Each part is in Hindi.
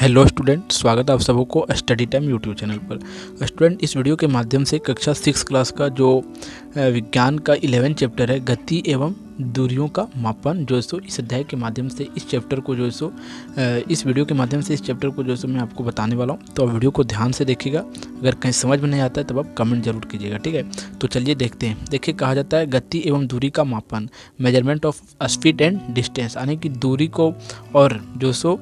हेलो स्टूडेंट, स्वागत है आप सबों को स्टडी टाइम यूट्यूब चैनल पर। स्टूडेंट, इस वीडियो के माध्यम से कक्षा 6 क्लास का जो विज्ञान का 11 चैप्टर है गति एवं दूरियों का मापन, जो सो इस अध्याय के माध्यम से इस चैप्टर को जो सो इस वीडियो के माध्यम से इस चैप्टर को जो सो मैं आपको बताने वाला हूँ। तो वीडियो को ध्यान से देखिएगा, अगर कहीं समझ में नहीं आता है तब आप कमेंट जरूर कीजिएगा, ठीक है। तो चलिए देखते हैं। देखिए, कहा जाता है गति एवं दूरी का मापन, measurement of speed and distance, यानी कि दूरी को और जो सो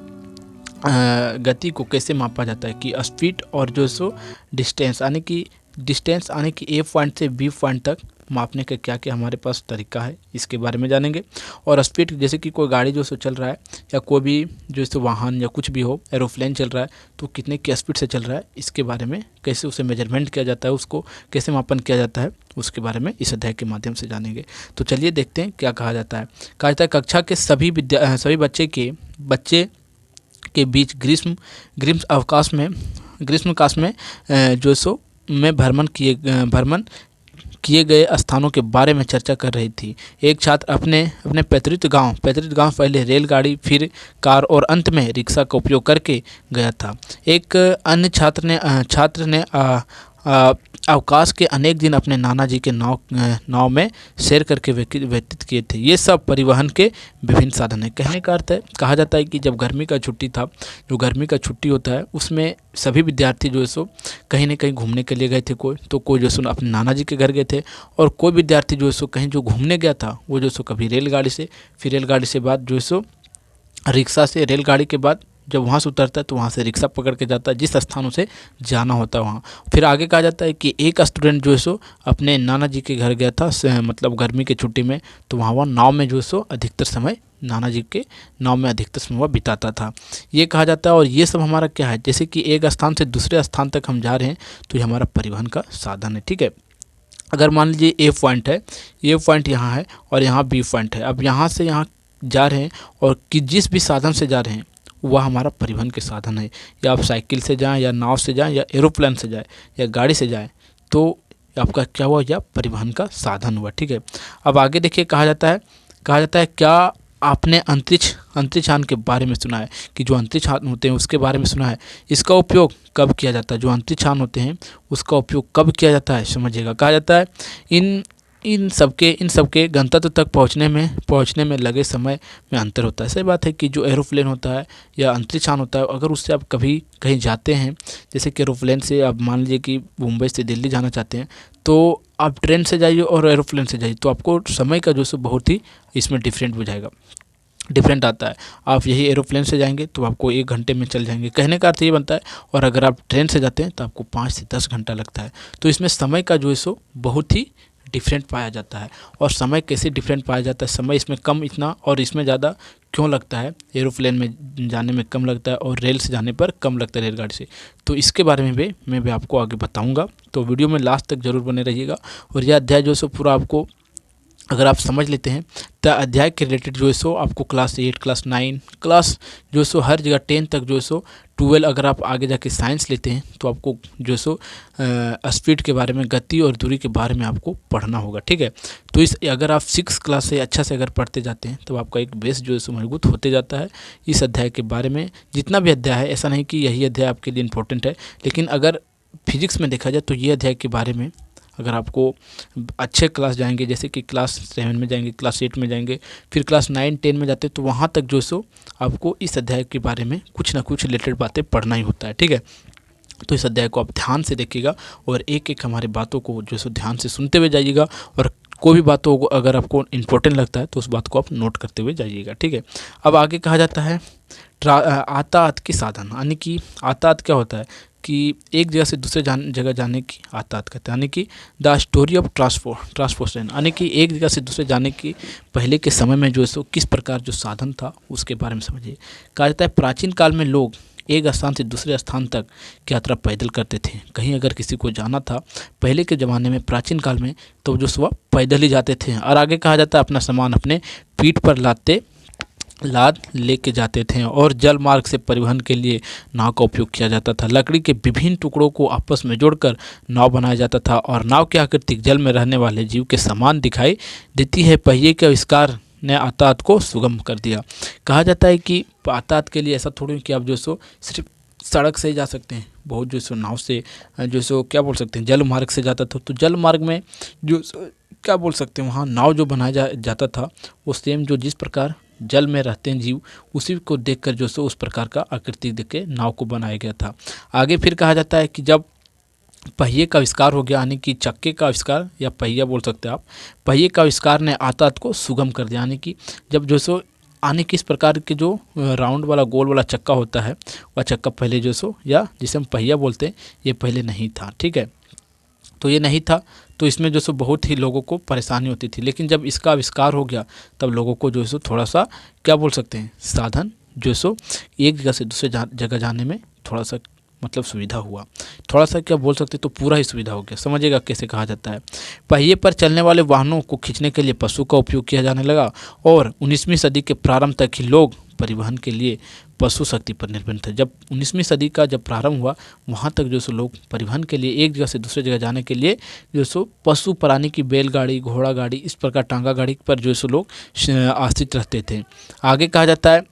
गति को कैसे मापा जाता है कि स्पीड और जो सो डिस्टेंस यानी कि ए पॉइंट से बी पॉइंट तक मापने का क्या क्या हमारे पास तरीका है, इसके बारे में जानेंगे। और स्पीड, जैसे कि कोई गाड़ी जो सो चल रहा है या कोई भी जो सो वाहन या कुछ भी हो, एरोप्लेन चल रहा है तो कितने की स्पीड से चल रहा है, इसके बारे में कैसे उसे मेजरमेंट किया जाता है, उसको कैसे मापन किया जाता है, उसके बारे में इस अध्याय के माध्यम से जानेंगे। तो चलिए देखते हैं क्या कहा जाता है। कहा जाता है कक्षा के सभी बच्चे के बीच ग्रीष्म अवकाश में जो सो में भ्रमण किए गए स्थानों के बारे में चर्चा कर रही थी। एक छात्र अपने पैतृक गांव पहले रेलगाड़ी, फिर कार और अंत में रिक्शा का उपयोग करके गया था। एक अन्य छात्र ने अवकाश के अनेक दिन अपने नाना जी के नाव में सैर करके व्यतीत किए थे। ये सब परिवहन के विभिन्न साधन है। कहने का अर्थ है, कहा जाता है कि जब गर्मी का छुट्टी था, जो गर्मी का छुट्टी होता है उसमें सभी विद्यार्थी जो है सो कहीं न कहीं घूमने के लिए गए थे। कोई जो सो अपने नाना जी के घर गए थे, और कोई विद्यार्थी जो है सो कहीं जो घूमने गया था वो जो सो कभी रेलगाड़ी से, फिर रेलगाड़ी से बाद जो है सो रिक्शा से, रेलगाड़ी के बाद जब वहाँ से उतरता है तो वहाँ से रिक्शा पकड़ के जाता है जिस स्थानों से जाना होता है वहाँ। फिर आगे कहा जाता है कि एक स्टूडेंट जो है सो अपने नाना जी के घर गया था, मतलब गर्मी के छुट्टी में, तो वहाँ नाव में जो है सो अधिकतर समय नाना जी के नाव में अधिकतर समय वह बिताता था, ये कहा जाता है। और ये सब हमारा क्या है, जैसे कि एक स्थान से दूसरे स्थान तक हम जा रहे हैं तो ये हमारा परिवहन का साधन है, ठीक है। अगर मान लीजिए ए पॉइंट यहाँ है और यहाँ बी पॉइंट है। अब यहाँ से यहाँ जा रहे हैं और कि जिस भी साधन से जा रहे हैं वह हमारा परिवहन के साधन है। या आप साइकिल से जाएं, या नाव से जाएं, या एरोप्लेन से जाएं, या गाड़ी से जाएं, तो आपका क्या हुआ, या परिवहन का साधन हुआ, ठीक है। अब आगे देखिए, कहा जाता है क्या आपने अंतरिक्ष यान के बारे में सुना है, कि जो अंतरिक्ष यान होते हैं उसके बारे में सुना है। इसका उपयोग कब किया जाता है, जो अंतरिक्ष यान होते हैं उसका उपयोग कब किया जाता है, समझिएगा। कहा जाता है इन सबके गंतव्य तक पहुंचने में लगे समय में अंतर होता है। सही बात है कि जो एरोप्लेन होता है या अंतरिक्ष यान होता है, अगर उससे आप कभी कहीं जाते हैं, जैसे कि एरोप्लेन से आप मान लीजिए कि मुंबई से दिल्ली जाना चाहते हैं, तो आप ट्रेन से जाइए और एरोप्लेन से जाइए तो आपको समय का जो सो बहुत ही इसमें डिफरेंट आता है। आप यही एरोप्लेन से जाएंगे तो आपको 1 घंटे में चल जाएंगे, कहने का अर्थ ये बनता है। और अगर आप ट्रेन से जाते हैं तो आपको 5 से 10 घंटा लगता है। तो इसमें समय का जो है सो बहुत ही डिफरेंट पाया जाता है। और समय कैसे डिफरेंट पाया जाता है, समय इसमें कम इतना और इसमें ज़्यादा क्यों लगता है, एरोप्लेन में जाने में कम लगता है और रेल से जाने पर कम लगता है रेलगाड़ी से, तो इसके बारे में भी मैं भी आपको आगे बताऊंगा। तो वीडियो में लास्ट तक जरूर बने रहिएगा। और यह अध्याय जो सो पूरा आपको अगर आप समझ लेते हैं तो अध्याय के रिलेटेड जो है सो आपको क्लास 8, क्लास 9, क्लास जो सो हर जगह 10 तक जो सो 12, अगर आप आगे जाके साइंस लेते हैं तो आपको जो सो स्पीड के बारे में, गति और दूरी के बारे में आपको पढ़ना होगा, ठीक है। तो अगर आप 6 क्लास से अच्छा से अगर पढ़ते जाते हैं तो आपका एक बेस जो है सो मजबूत होते जाता है। इस अध्याय के बारे में जितना भी अध्याय है, ऐसा नहीं कि यही अध्याय आपके लिए इंपॉर्टेंट है, लेकिन अगर फिजिक्स में देखा जाए तो ये अध्याय के बारे में अगर आपको अच्छे क्लास जाएंगे, जैसे कि क्लास 7 में जाएंगे, क्लास 8 में जाएंगे, फिर क्लास 9, 10 में जाते हैं, तो वहाँ तक जो सो आपको इस अध्याय के बारे में कुछ ना कुछ रिलेटेड बातें पढ़ना ही होता है, ठीक है। तो इस अध्याय को आप ध्यान से देखिएगा और एक एक हमारी बातों को जो सो ध्यान से सुनते हुए जाइएगा। और कोई भी बातों को अगर आपको इम्पोर्टेंट लगता है तो उस बात को आप नोट करते हुए जाइएगा, ठीक है। अब आगे कहा जाता है यातायात के साधन, यानी कि यातायात क्या होता है कि एक जगह से दूसरे जगह जाने की यातायात कहते हैं, यानी कि द स्टोरी ऑफ ट्रांसपोर्टेशन, यानी कि एक जगह से दूसरे जाने की पहले के समय में जो है सो किस प्रकार जो साधन था उसके बारे में समझिए। कहा जाता है प्राचीन काल में लोग एक स्थान से दूसरे स्थान तक की यात्रा पैदल करते थे। कहीं अगर किसी को जाना था पहले के ज़माने में, प्राचीन काल में, तो जो सो पैदल ही जाते थे। और आगे कहा जाता है अपना सामान अपने पीठ पर लाद लेके जाते थे। और जल मार्ग से परिवहन के लिए नाव का उपयोग किया जाता था। लकड़ी के विभिन्न टुकड़ों को आपस में जोड़कर नाव बनाया जाता था और नाव की आकृति जल में रहने वाले जीव के समान दिखाई देती है। पहिए के आविष्कार ने यातायात को सुगम कर दिया। कहा जाता है कि यातायात के लिए ऐसा थोड़ी कि आप जो सो सिर्फ सड़क से जा सकते हैं, बहुत जो सो नाव से जो सो क्या बोल सकते हैं जल मार्ग से जाता था। तो जल मार्ग में जो क्या बोल सकते हैं वहाँ नाव जो बनाया जाता था वो सेम जो जिस प्रकार जल में रहते हैं जीव उसी को देखकर जो सो उस प्रकार का आकृति देख के नाव को बनाया गया था। आगे फिर कहा जाता है कि जब पहिए का आविष्कार हो गया, यानी कि चक्के का आविष्कार या पहिया बोल सकते हैं आप, पहिए का आविष्कार ने यातायात को सुगम कर दिया। यानी कि जब जो सो आने किस प्रकार के जो राउंड वाला गोल वाला चक्का होता है वह चक्का पहले जो सो या जिसे हम पहिया बोलते हैं ये पहले नहीं था, ठीक है। तो ये नहीं था तो इसमें जो सो बहुत ही लोगों को परेशानी होती थी, लेकिन जब इसका आविष्कार हो गया तब लोगों को जो सो थोड़ा सा क्या बोल सकते हैं साधन जो सो एक जगह से दूसरे जगह जाने में थोड़ा सा मतलब सुविधा हुआ। थोड़ा सा क्या बोल सकते तो पूरा ही सुविधा हो गया। समझिएगा कैसे कहा जाता है। पहिए पर चलने वाले वाहनों को खींचने के लिए पशु का उपयोग किया जाने लगा और 19वीं सदी के प्रारंभ तक ही लोग परिवहन के लिए पशु शक्ति पर निर्भर थे। जब 19वीं सदी का जब प्रारंभ हुआ वहाँ तक जो सो लोग परिवहन के लिए एक जगह से दूसरे जगह जाने के लिए जो सो पशु प्राणी की बैलगाड़ी, घोड़ा गाड़ी, इस प्रकार टांगा गाड़ी पर जो सो लोग आश्रित रहते थे। आगे कहा जाता है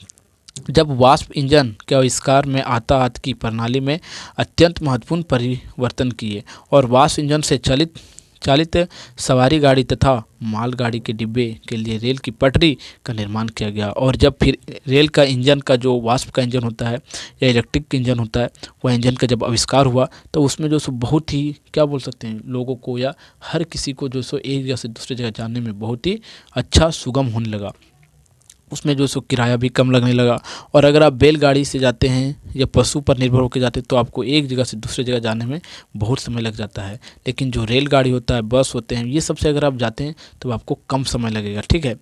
जब वाष्प इंजन के आविष्कार में यातायात की प्रणाली में अत्यंत महत्वपूर्ण परिवर्तन किए और वाष्प इंजन से चालित सवारी गाड़ी तथा मालगाड़ी के डिब्बे के लिए रेल की पटरी का निर्माण किया गया। और जब फिर रेल का इंजन का जो वाष्प का इंजन होता है या इलेक्ट्रिक इंजन होता है वह इंजन का जब आविष्कार हुआ तो उसमें जो सो बहुत ही क्या बोल सकते हैं लोगों को या हर किसी को जो सो एक जगह से दूसरी जगह जाने में बहुत ही अच्छा सुगम होने लगा। उसमें जो सो किराया भी कम लगने लगा। और अगर आप बैलगाड़ी से जाते हैं या पशु पर निर्भर होकर जाते हैं तो आपको एक जगह से दूसरी जगह जाने में बहुत समय लग जाता है, लेकिन जो रेलगाड़ी होता है, बस होते हैं, ये सबसे अगर आप जाते हैं तो आपको कम समय लगेगा, ठीक है।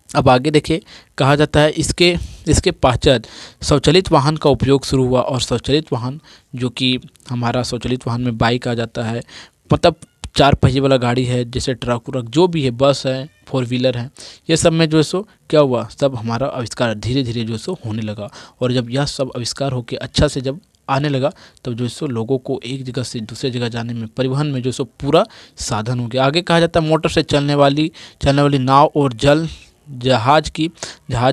अब आगे देखिए कहा जाता है इसके पश्चात स्वचालित वाहन का उपयोग शुरू हुआ और स्वचालित वाहन जो कि हमारा स्वचालित वाहन में बाइक आ जाता है, मतलब 4 पहिए वाला गाड़ी है, जैसे ट्रक व्रक जो भी है, बस है, 4 व्हीलर है, ये सब में जो है सो क्या हुआ सब हमारा आविष्कार धीरे धीरे जो है सो होने लगा। और जब यह सब आविष्कार होकर अच्छा से जब आने लगा तब जो है सो लोगों को एक जगह से दूसरे जगह जाने में परिवहन में जो सो पूरा साधन हो गया। आगे कहा जाता है मोटर से चलने वाली नाव और जहाज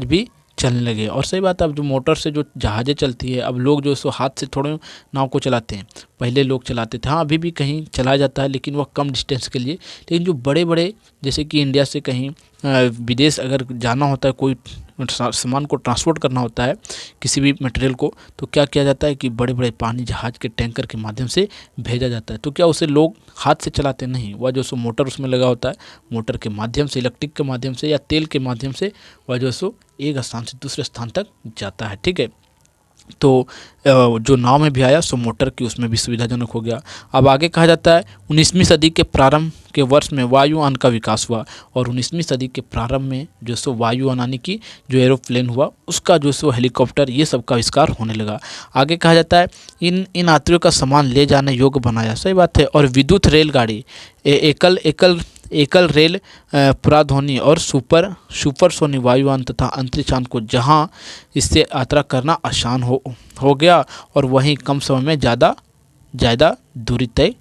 भी चलने लगे। और सही बात है, अब जो मोटर से जो जहाज़ें चलती है अब लोग जो सो हाथ से थोड़े नाव को चलाते हैं, पहले लोग चलाते थे। हाँ अभी भी कहीं चलाया जाता है लेकिन वह कम डिस्टेंस के लिए। लेकिन जो बड़े बड़े जैसे कि इंडिया से कहीं विदेश अगर जाना होता है, कोई सामान को ट्रांसपोर्ट करना होता है किसी भी मटेरियल को, तो क्या किया जाता है कि बड़े बड़े पानी जहाज़ के टैंकर के माध्यम से भेजा जाता है। तो क्या उसे लोग हाथ से चलाते नहीं, वह जो सो मोटर उसमें लगा होता है, मोटर के माध्यम से, इलेक्ट्रिक के माध्यम से या तेल के माध्यम से वह जो सो एक स्थान से दूसरे स्थान तक जाता है, ठीक है। तो जो नाव में भी आया सो मोटर की उसमें भी सुविधाजनक हो गया। अब आगे कहा जाता है 19वीं सदी के प्रारंभ के वर्ष में वायुयान का विकास हुआ और 19वीं सदी के प्रारंभ में जो सो वायुयान यानी कि जो एरोप्लेन हुआ उसका जो सो हेलीकॉप्टर ये सब का आविष्कार होने लगा। आगे कहा जाता है इन यात्रियों का सामान ले जाने योग्य बनाया, सही बात है। और विद्युत रेलगाड़ी, एकल रेल प्राध्वनि और सुपरसोनिक वायुयान तथा अंतरिक्षयान को जहां इससे यात्रा करना आसान हो गया और वहीं कम समय में ज़्यादा दूरी तय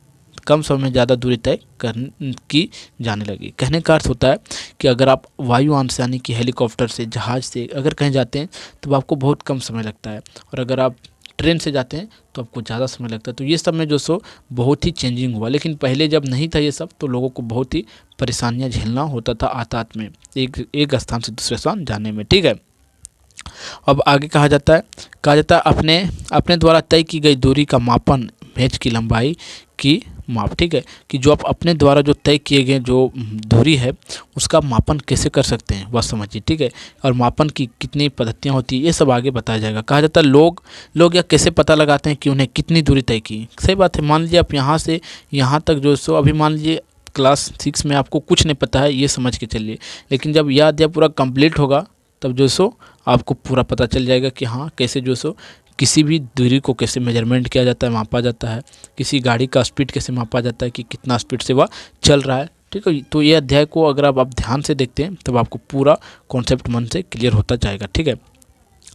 की जाने लगी। कहने का अर्थ होता है कि अगर आप वायुयान से यानी कि हेलीकॉप्टर से, जहाज़ से अगर कहीं जाते हैं तो आपको बहुत कम समय लगता है, और अगर आप ट्रेन से जाते हैं तो आपको ज़्यादा समय लगता है। तो ये सब में जो सो बहुत ही चेंजिंग हुआ, लेकिन पहले जब नहीं था ये सब तो लोगों को बहुत ही परेशानियां झेलना होता था यातायात में, एक स्थान से दूसरे स्थान जाने में, ठीक है। अब आगे कहा जाता है अपने द्वारा तय की गई दूरी का मापन, मैच की लंबाई की माप, ठीक है, कि जो आप अपने द्वारा जो तय किए गए जो दूरी है उसका मापन कैसे कर सकते हैं वह समझिए, ठीक है। और मापन की कितनी पद्धतियाँ होती है ये सब आगे बताया जाएगा। कहा जाता है लोग या कैसे पता लगाते हैं कि उन्हें कितनी दूरी तय की। सही बात है, मान लीजिए आप यहाँ से यहाँ तक जो सो अभी मान लीजिए क्लास 6 में आपको कुछ नहीं पता है, ये समझ के चलिए, लेकिन जब यह अध्याय पूरा कंप्लीट होगा तब जो सो आपको पूरा पता चल जाएगा कि हाँ कैसे जो सो किसी भी दूरी को कैसे मेजरमेंट किया जाता है, मापा जाता है, किसी गाड़ी का स्पीड कैसे मापा जाता है कि कितना स्पीड से वह चल रहा है, ठीक है। तो ये अध्याय को अगर आप ध्यान से देखते हैं तब आपको पूरा कॉन्सेप्ट मन से क्लियर होता जाएगा, ठीक है।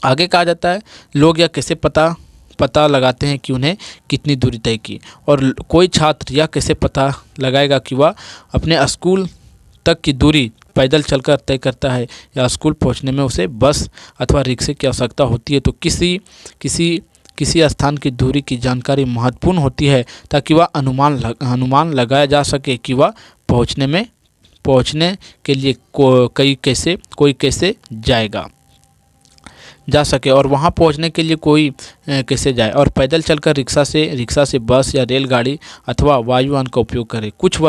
आगे कहा जाता है लोग या कैसे पता लगाते हैं कि उन्हें कितनी दूरी तय की, और कोई छात्र यह कैसे पता लगाएगा कि वह अपने स्कूल तक की दूरी पैदल चलकर तय करता है या स्कूल पहुंचने में उसे बस अथवा रिक्शे की आवश्यकता होती है। तो किसी किसी स्थान की दूरी की जानकारी महत्वपूर्ण होती है ताकि वह अनुमान लगाया जा सके कि वह पहुंचने के लिए कोई कैसे जा सके और वहां पहुंचने के लिए कोई कैसे जाए, और पैदल चलकर रिक्शा से बस या रेलगाड़ी अथवा वायुयान का उपयोग करें। कुछ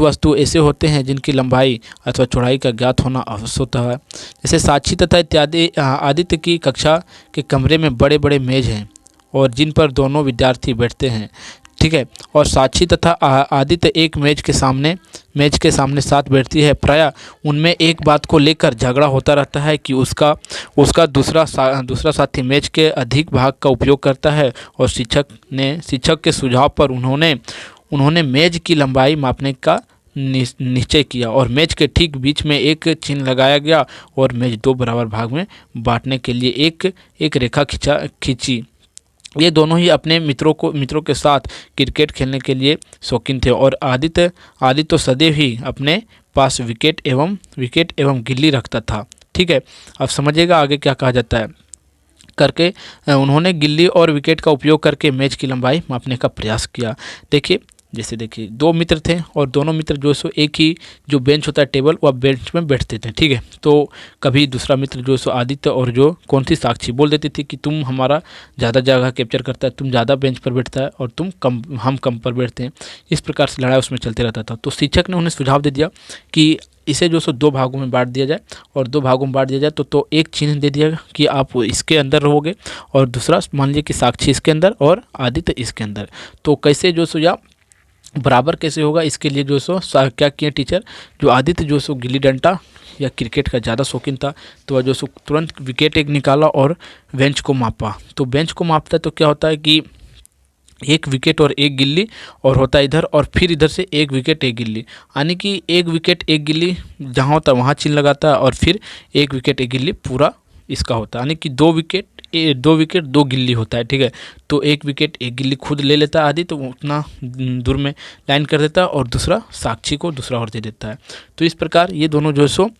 वस्तु ऐसे होते हैं जिनकी लंबाई अथवा चौड़ाई का ज्ञात होना आवश्यक होता है। जैसे साक्षी तथा इत्यादि। आदित्य की कक्षा के कमरे में बड़े बड़े मेज हैं और जिन पर दोनों विद्यार्थी बैठते हैं, ठीक है। और साक्षी तथा आदित्य एक मेज के सामने साथ बैठती है। प्रायः उनमें एक बात को लेकर झगड़ा होता रहता है कि उसका दूसरा साथी मेज के अधिक भाग का उपयोग करता है, और शिक्षक के सुझाव पर उन्होंने मेज की लंबाई मापने का निश्चय किया और मेज के ठीक बीच में एक चिन्ह लगाया गया और मेज 2 बराबर भाग में बांटने के लिए एक रेखा खींची। ये दोनों ही अपने मित्रों के साथ क्रिकेट खेलने के लिए शौकीन थे, और आदित्य तो सदैव ही अपने पास विकेट एवं गिल्ली रखता था, ठीक है। अब समझिएगा आगे क्या कहा जाता है। करके उन्होंने गिल्ली और विकेट का उपयोग करके मैच की लंबाई मापने का प्रयास किया। देखिए 2 मित्र थे और दोनों मित्र जो सो एक ही जो बेंच होता है टेबल, वह बेंच में बैठते थे, ठीक है। तो कभी दूसरा मित्र जो सो आदित्य और जो कौन सी साक्षी बोल देती थी कि तुम हमारा ज़्यादा जगह कैप्चर करता है, तुम ज़्यादा बेंच पर बैठता है और हम कम पर बैठते हैं। इस प्रकार से लड़ाई उसमें चलते रहता था। तो शिक्षक ने उन्हें सुझाव दे दिया कि इसे जो सो 2 भागों में बांट दिया जाए, और 2 भागों में बांट दिया जाए तो एक चिन्ह दे दिया कि आप इसके अंदर रहोगे और दूसरा मान लीजिए कि साक्षी इसके अंदर और आदित्य इसके अंदर। तो कैसे जो सो या बराबर कैसे होगा, इसके लिए जो सो क्या किए टीचर, जो आदित्य जो सो गिल्ली डंडा या क्रिकेट का ज़्यादा शौकीन था, तो वह जो सो तुरंत विकेट एक निकाला और बेंच को मापा। तो बेंच को मापता है तो क्या होता है कि एक विकेट और एक गिल्ली, और होता है इधर, और फिर इधर से एक विकेट एक गिल्ली, यानी कि एक विकेट एक गिल्ली जहाँ होता है वहाँ चिन्ह लगाता है, और फिर एक विकेट एक गिल्ली पूरा इसका होता है, यानी कि 2 विकेट 2 गिल्ली होता है, ठीक है। तो एक विकेट एक गिल्ली खुद ले लेता है आदि, तो उतना दूर में लाइन कर देता है और दूसरा साक्षी को दूसरा और दे देता है। तो इस प्रकार ये दोनों जो सो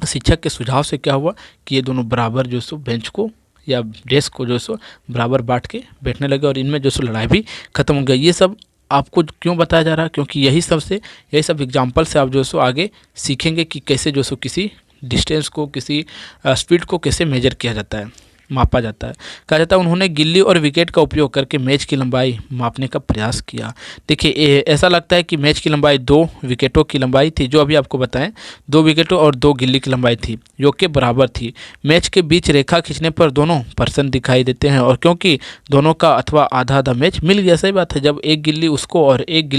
शिक्षक के सुझाव से क्या हुआ कि ये दोनों बराबर जो सो बेंच को या डेस्क को जो सो बराबर बांट के बैठने लगे, और इनमें जो सो लड़ाई भी खत्म हो गई। ये सब आपको क्यों बताया जा रहा है, क्योंकि यही सब एग्जाम्पल से आप जो सो आगे सीखेंगे कि कैसे जो सो किसी डिस्टेंस को, किसी स्पीड को कैसे मेजर किया जाता है, मापा जाता है। कहा जाता है उन्होंने गिल्ली और विकेट का उपयोग करके मैच की लंबाई मापने का प्रयास किया। देखिए ऐसा लगता है कि मैच की लंबाई 2 विकेटों की लंबाई थी, जो अभी आपको बताएं 2 विकेटों और 2 गिल्ली की लंबाई थी, जो कि बराबर थी। मैच के बीच रेखा खींचने पर दोनों पर्सन दिखाई देते हैं, और क्योंकि दोनों का अथवा आधा आधा मैच मिल गया, सही बात है, जब एक गिल्ली उसको और एक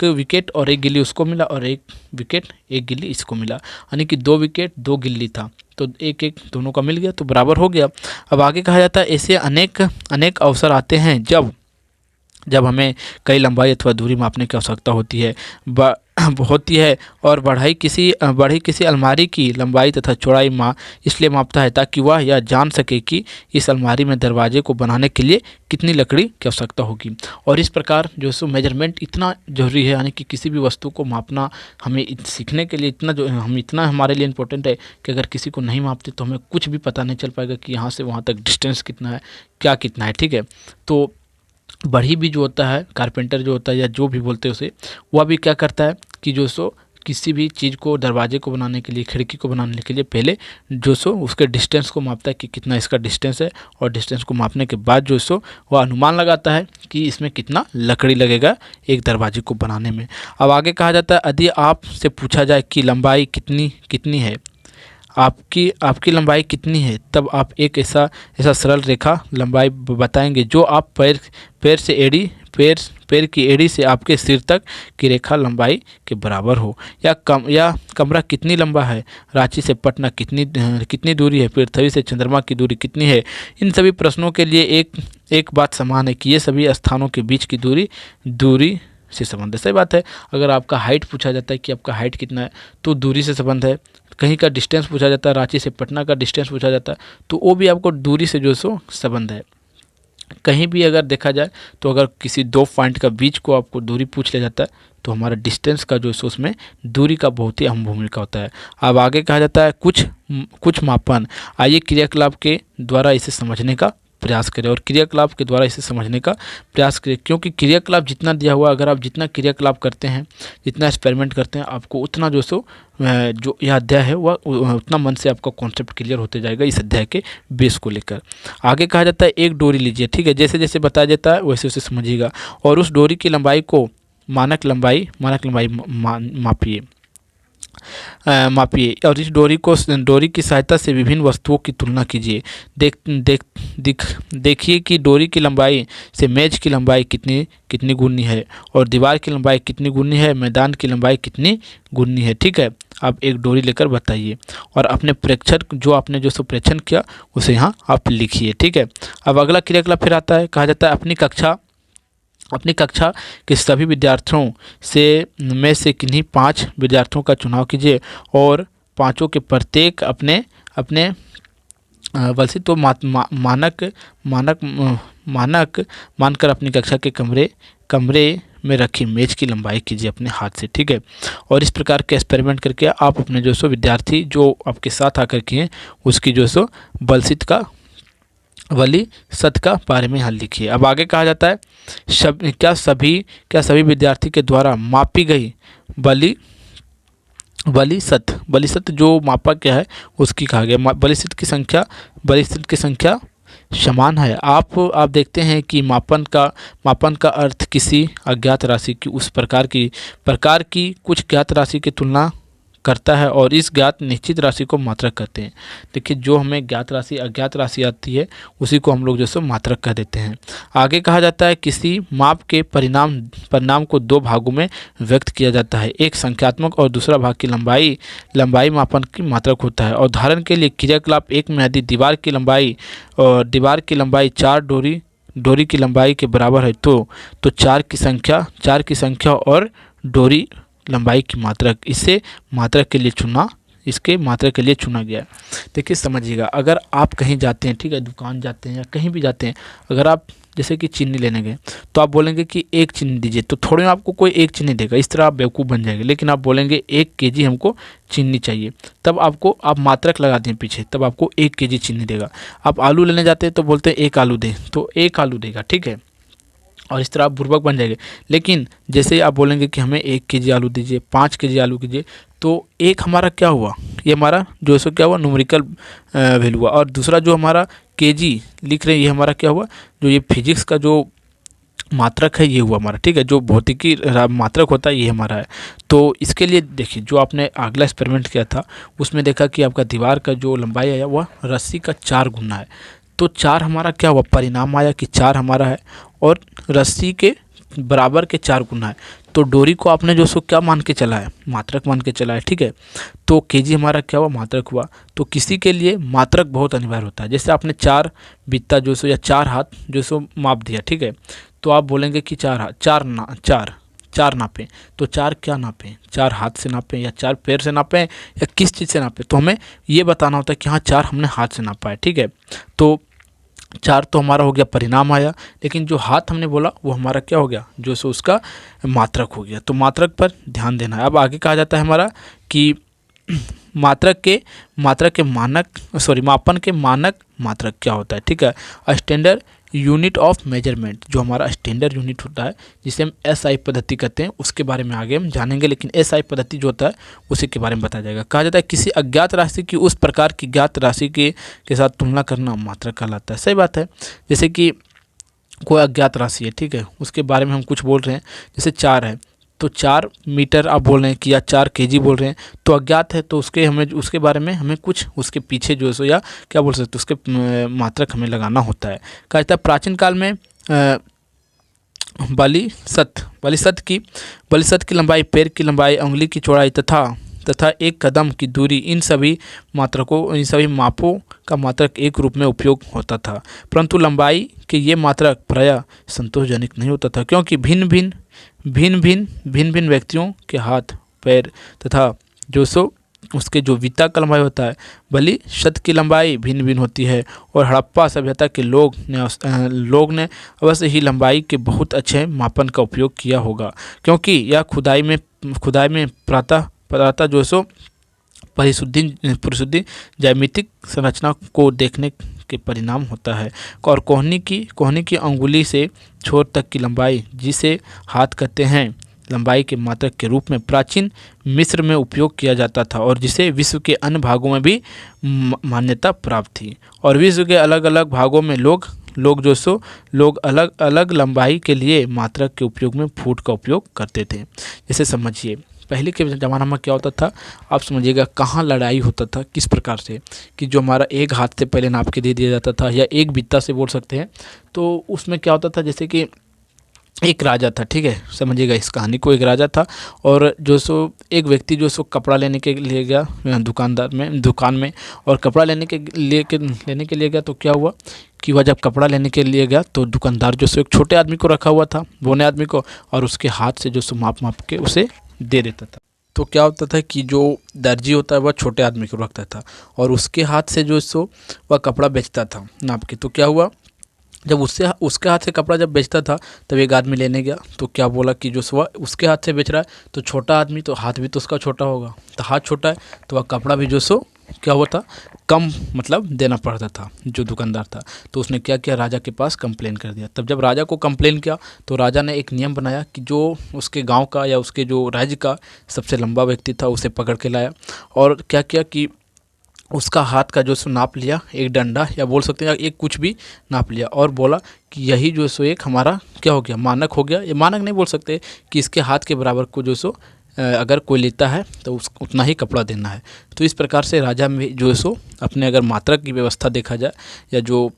विकेट और एक गिल्ली उसको मिला और एक विकेट एक गिल्ली इसको मिला, यानी कि 2 विकेट 2 गिल्ली था, तो एक एक दोनों का मिल गया तो बराबर हो गया। अब आगे कहा जाता है ऐसे अनेक अवसर आते हैं जब हमें कई लंबाई अथवा दूरी मापने की आवश्यकता होती है और बढ़ी किसी अलमारी की लंबाई तथा चौड़ाई इसलिए मापता है ताकि वह यह जान सके कि इस अलमारी में दरवाजे को बनाने के लिए कितनी लकड़ी की आवश्यकता होगी। और इस प्रकार जो सो मेजरमेंट इतना जरूरी है, यानी कि किसी भी वस्तु को मापना हमें सीखने के लिए इतना हमारे लिए इम्पोर्टेंट है कि अगर किसी को नहीं मापते तो हमें कुछ भी पता नहीं चल पाएगा कि यहाँ से वहाँ तक डिस्टेंस कितना है, क्या कितना है, ठीक है। तो बढ़ई भी जो होता है, कारपेंटर जो होता है या जो भी बोलते हैं उसे, वह भी क्या करता है कि जो सो किसी भी चीज़ को, दरवाजे को बनाने के लिए, खिड़की को बनाने के लिए पहले जो सो उसके डिस्टेंस को मापता है कि कितना इसका डिस्टेंस है, और डिस्टेंस को मापने के बाद जो सो वह अनुमान लगाता है कि इसमें कितना लकड़ी लगेगा एक दरवाजे को बनाने में। अब आगे कहा जाता है यदि आपसे पूछा जाए कि लंबाई कितनी है, आपकी लंबाई कितनी है, तब आप एक ऐसा सरल रेखा लंबाई बताएंगे जो आप पैर की एड़ी से आपके सिर तक की रेखा लंबाई के बराबर हो। या कमरा कितनी लंबा है, रांची से पटना कितनी दूरी है, पृथ्वी से चंद्रमा की दूरी कितनी है। इन सभी प्रश्नों के लिए एक बात समान है कि ये सभी स्थानों के बीच की दूरी से संबंध है। सही बात है, अगर आपका हाइट पूछा जाता है कि आपका हाइट कितना है तो दूरी से संबंध है। कहीं का डिस्टेंस पूछा जाता है, रांची से पटना का डिस्टेंस पूछा जाता है तो वो भी आपको दूरी से जो सो संबंध है। कहीं भी अगर देखा जाए तो अगर किसी 2 पॉइंट का बीच को आपको दूरी पूछ लिया जाता है तो हमारा डिस्टेंस का जो सो उसमें दूरी का बहुत ही अहम भूमिका होता है। अब आगे कहा जाता है कुछ मापन, आइए क्रियाकलाप के द्वारा इसे समझने का प्रयास करें और क्रियाकलाप के द्वारा इसे समझने का प्रयास करें, क्योंकि क्रियाकलाप जितना दिया हुआ, अगर आप जितना क्रियाकलाप करते हैं, जितना एक्सपेरिमेंट करते हैं, आपको उतना जो यह अध्याय है वह उतना मन से आपका कॉन्सेप्ट क्लियर होते जाएगा इस अध्याय के बेस को लेकर। आगे कहा जाता है एक डोरी लीजिए, ठीक है, जैसे जैसे बताया जाता है वैसे वैसे समझिएगा, और उस डोरी की लंबाई को मानक लंबाई मापिए और इस डोरी की सहायता से विभिन्न वस्तुओं की तुलना कीजिए। देखिए कि डोरी की लंबाई से मेज की लंबाई कितनी गुनी है और दीवार की लंबाई कितनी गुनी है, मैदान की लंबाई कितनी गुनी है। ठीक है, आप एक डोरी लेकर बताइए और अपने प्रेक्षण जो आपने जो प्रेक्षण किया उसे यहाँ आप लिखिए। ठीक है, अब अगला क्रियाकलाप फिर आता है, कहा जाता है अपनी कक्षा के सभी विद्यार्थियों में से किन्हीं 5 विद्यार्थियों का चुनाव कीजिए और पांचों के प्रत्येक अपने वैसे तो मानक मानकर अपनी कक्षा के कमरे में रखी मेज की लंबाई कीजिए अपने हाथ से। ठीक है, और इस प्रकार के एक्सपेरिमेंट करके आप अपने विद्यार्थी जो आपके साथ आकर के हैं उसकी वली सत का बारे में यहाँ लिखिए। अब आगे कहा जाता है क्या सभी विद्यार्थी के द्वारा मापी गई बली सत जो मापा क्या है उसकी कहा गया बली सत की संख्या समान है। आप देखते हैं कि मापन का अर्थ किसी अज्ञात राशि की उस प्रकार की कुछ ज्ञात राशि की तुलना करता है और इस ज्ञात निश्चित राशि को मात्रक कहते हैं। देखिए, जो हमें ज्ञात राशि अज्ञात राशि आती है उसी को हम लोग मात्रक कह देते हैं। आगे कहा जाता है किसी माप के परिणाम को 2 भागों में व्यक्त किया जाता है, एक संख्यात्मक और दूसरा भाग की लंबाई मापन की मात्रक होता है। और उदाहरण के लिए क्रियाकलाप 1 में यदि दीवार की लंबाई 4 डोरी की लंबाई के बराबर है तो 4 की संख्या और डोरी लंबाई की मात्रक इसके मात्रक के लिए चुना गया। देखिए, समझिएगा, अगर आप कहीं जाते हैं, ठीक है, दुकान जाते हैं या कहीं भी जाते हैं, अगर आप जैसे कि चीनी लेने गए तो आप बोलेंगे कि 1 चीनी दीजिए, तो थोड़े में आपको कोई 1 चीनी देगा, इस तरह आप बेवकूफ़ बन जाएंगे। लेकिन आप बोलेंगे 1 केजी हमको चीनी चाहिए, तब आप मात्रक लगा दें पीछे, तब आपको 1 केजी चीनी देगा। आप आलू लेने जाते हैं तो बोलते हैं 1 आलू दें, तो 1 आलू देगा। ठीक है, और इस तरह आप बुर्बक बन जाएंगे। लेकिन जैसे आप बोलेंगे कि हमें 1 केजी आलू दीजिए, 5 केजी आलू कीजिए, तो एक हमारा क्या हुआ, ये हमारा क्या हुआ, न्यूमेरिकल वैल्यू हुआ, और दूसरा जो हमारा केजी लिख रहे हैं ये हमारा क्या हुआ, जो ये फिजिक्स का जो मात्रक है ये हुआ हमारा। ठीक है, जो भौतिकी मात्रक होता है ये हमारा है। तो इसके लिए देखिए, जो आपने अगला एक्सपेरिमेंट किया था उसमें देखा कि आपका दीवार का जो लंबाई आया वह रस्सी का 4 गुना है, तो 4 हमारा क्या हुआ, परिणाम आया कि 4 हमारा है और रस्सी के बराबर के 4 गुना है। तो डोरी को आपने क्या मान के चला है, मात्रक मान के चला है। ठीक है, तो केजी हमारा क्या हुआ, मात्रक हुआ। तो किसी के लिए मात्रक बहुत अनिवार्य होता है। जैसे आपने 4 बित्ता या 4 हाथ माप दिया, ठीक है, तो आप बोलेंगे कि 4 हाथ 4 नापें, तो 4 क्या नापें, 4 हाथ से नापें या 4 पैर से नापें या किस चीज़ से नापें, तो हमें ये बताना होता है कि हाँ 4 हमने हाथ से नापा है। ठीक है, तो 4 तो हमारा हो गया, परिणाम आया, लेकिन जो हाथ हमने बोला वो हमारा क्या हो गया, उसका मात्रक हो गया। तो मात्रक पर ध्यान देना है। अब आगे कहा जाता है हमारा कि मापन के मानक मात्रक क्या होता है। ठीक है, स्टैंडर्ड यूनिट ऑफ मेजरमेंट, जो हमारा स्टैंडर्ड यूनिट होता है जिसे हम SI पद्धति कहते हैं, उसके बारे में आगे हम जानेंगे। लेकिन SI पद्धति जो होता है उसी के बारे में बताया जाएगा। कहा जाता है किसी अज्ञात राशि की उस प्रकार की ज्ञात राशि के साथ तुलना करना मात्रक कहलाता है। सही बात है, जैसे कि कोई अज्ञात राशि है, ठीक है, उसके बारे में हम कुछ बोल रहे हैं, जैसे 4 है, तो 4 मीटर आप बोल रहे हैं कि या 4 केजी बोल रहे हैं, तो अज्ञात है, तो उसके बारे में हमें कुछ उसके पीछे या क्या बोल सकते उसके मात्रक हमें लगाना होता है। कहा जाता है प्राचीन काल में बली सत की लंबाई, पैर की लंबाई, उंगली की चौड़ाई तथा 1 कदम की दूरी, इन सभी मापों का मात्रक एक रूप में उपयोग होता था। परंतु लंबाई के ये मात्रक प्रायः संतोषजनक नहीं होता था, क्योंकि भिन्न व्यक्तियों के हाथ, पैर तथा उसके जो वित्ता का लंबाई होता है, बली शत की लंबाई भिन्न होती है। और हड़प्पा सभ्यता के लोग ने अवश्य ही लंबाई के बहुत अच्छे मापन का उपयोग किया होगा, क्योंकि यह खुदाई में प्रातः परिशुद्धि ज्यामितिक संरचना को देखने के परिणाम होता है। और कोहनी की अंगुली से छोर तक की लंबाई, जिसे हाथ कहते हैं, लंबाई के मात्रक के रूप में प्राचीन मिस्र में उपयोग किया जाता था और जिसे विश्व के अन्य भागों में भी मान्यता प्राप्त थी। और विश्व के अलग अलग भागों में लोग अलग अलग लंबाई के लिए मात्रक के उपयोग में फुट का उपयोग करते थे। जैसे समझिए, पहले के ज़माना में क्या होता था, आप समझिएगा, कहाँ लड़ाई होता था, किस प्रकार से कि जो हमारा एक हाथ से पहले नाप के दे दिया जाता था या एक बित्ता से बोल सकते हैं। तो उसमें क्या होता था, जैसे कि एक राजा था, ठीक है, समझिएगा इस कहानी को। एक राजा था और एक व्यक्ति कपड़ा लेने के लिए गया दुकान में और कपड़ा लेने के लिए गया। तो क्या हुआ कि वह जब कपड़ा लेने के लिए गया तो दुकानदार एक छोटे आदमी को रखा हुआ था, बोने आदमी को, और उसके हाथ से माप के उसे दे देता था। तो क्या होता था कि जो दर्जी होता है वह छोटे आदमी को रखता था और उसके हाथ से वह कपड़ा बेचता था नाप के। तो क्या हुआ, जब उसके हाथ से कपड़ा जब बेचता था तब एक आदमी लेने गया। तो क्या बोला कि वह उसके हाथ से बेच रहा है तो छोटा आदमी, तो हाथ भी तो उसका छोटा होगा, तो हाथ छोटा है तो वह कपड़ा भी क्या हुआ था, कम मतलब देना पड़ता था जो दुकानदार था। तो उसने क्या किया, राजा के पास कंप्लेन कर दिया। तब जब राजा को कंप्लेन किया तो राजा ने एक नियम बनाया कि जो उसके गांव का या उसके जो राज्य का सबसे लंबा व्यक्ति था उसे पकड़ के लाया और क्या किया कि उसका हाथ का नाप लिया, एक डंडा या बोल सकते हैं एक कुछ भी नाप लिया और बोला कि यही एक हमारा क्या हो गया, मानक हो गया। ये मानक नहीं बोल सकते कि इसके हाथ के बराबर को अगर कोई लेता है तो उतना ही कपड़ा देना है। तो इस प्रकार से राजा में अपने अगर मात्रक की व्यवस्था देखा जाए या जो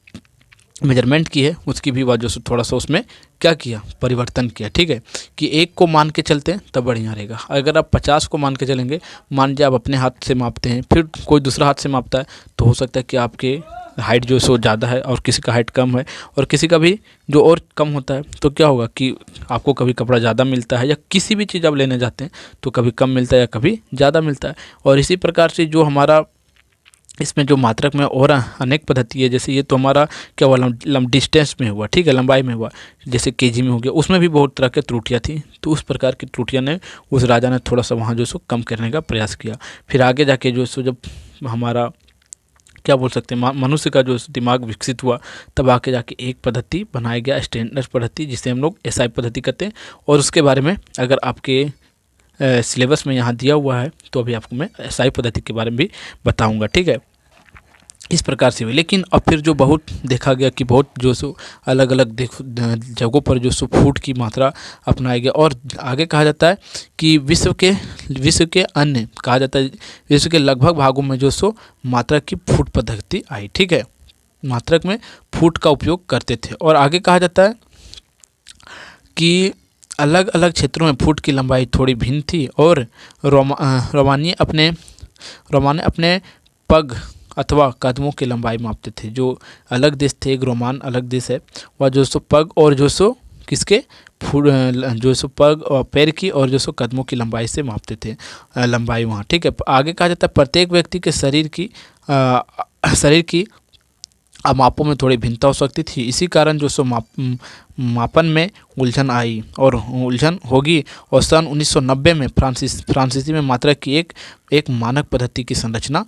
मेजरमेंट की है उसकी भी वह थोड़ा सा उसमें क्या किया, परिवर्तन किया, ठीक है, कि एक को मान के चलते हैं तब बढ़िया रहेगा। अगर आप 50 को मान के चलेंगे, मान लीजिए आप अपने हाथ से मापते हैं, फिर कोई दूसरा हाथ से मापता है, तो हो सकता है कि आपके हाइट ज़्यादा है और किसी का हाइट कम है और किसी का भी जो और कम होता है। तो क्या होगा कि आपको कभी कपड़ा ज़्यादा मिलता है या किसी भी चीज़ आप लेने जाते हैं तो कभी कम मिलता है या कभी ज़्यादा मिलता है। और इसी प्रकार से जो हमारा इसमें जो मात्रक में और अनेक पद्धति है, जैसे ये तो हमारा क्या हुआ, डिस्टेंस में हुआ, ठीक है, लंबाई में हुआ, जैसे केजी में हो गया, उसमें भी बहुत तरह की त्रुटियाँ थी। तो उस प्रकार की त्रुटियाँ ने उस राजा ने थोड़ा सा वहाँ कम करने का प्रयास किया। फिर आगे जाके जब हमारा क्या बोल सकते हैं मनुष्य का दिमाग विकसित हुआ, तब आके जाके एक पद्धति बनाया गया, स्टैंडर्ड पद्धति, जिसे हम लोग एसआई पद्धति कहते हैं। और उसके बारे में अगर आपके सिलेबस में यहाँ दिया हुआ है तो अभी आपको मैं एसआई पद्धति के बारे में भी बताऊंगा, ठीक है। इस प्रकार से हुई, लेकिन अब फिर बहुत देखा गया कि बहुत अलग अलग जगहों पर फुट की मात्रा अपनाया गया। और आगे कहा जाता है कि विश्व के अन्य कहा जाता है विश्व के लगभग भागों में मात्रक की फुट पद्धति आई, ठीक है, मात्रक में फुट का उपयोग करते थे। और आगे कहा जाता है कि अलग अलग क्षेत्रों में फुट की लंबाई थोड़ी भिन्न थी और रोमानी अपने पग अथवा कदमों की लंबाई मापते थे। जो अलग देश थे, एक रोमान अलग देश है, वह पग और किसके पग और पैर की और कदमों की लंबाई से मापते थे लंबाई वहाँ, ठीक है। आगे कहा जाता है प्रत्येक व्यक्ति के शरीर की मापों में थोड़ी भिन्नता हो सकती थी। इसी कारण मापन में उलझन आई और उलझन होगी। और सन 1990 में फ्रांसीसी में मात्रक की एक मानक पद्धति की संरचना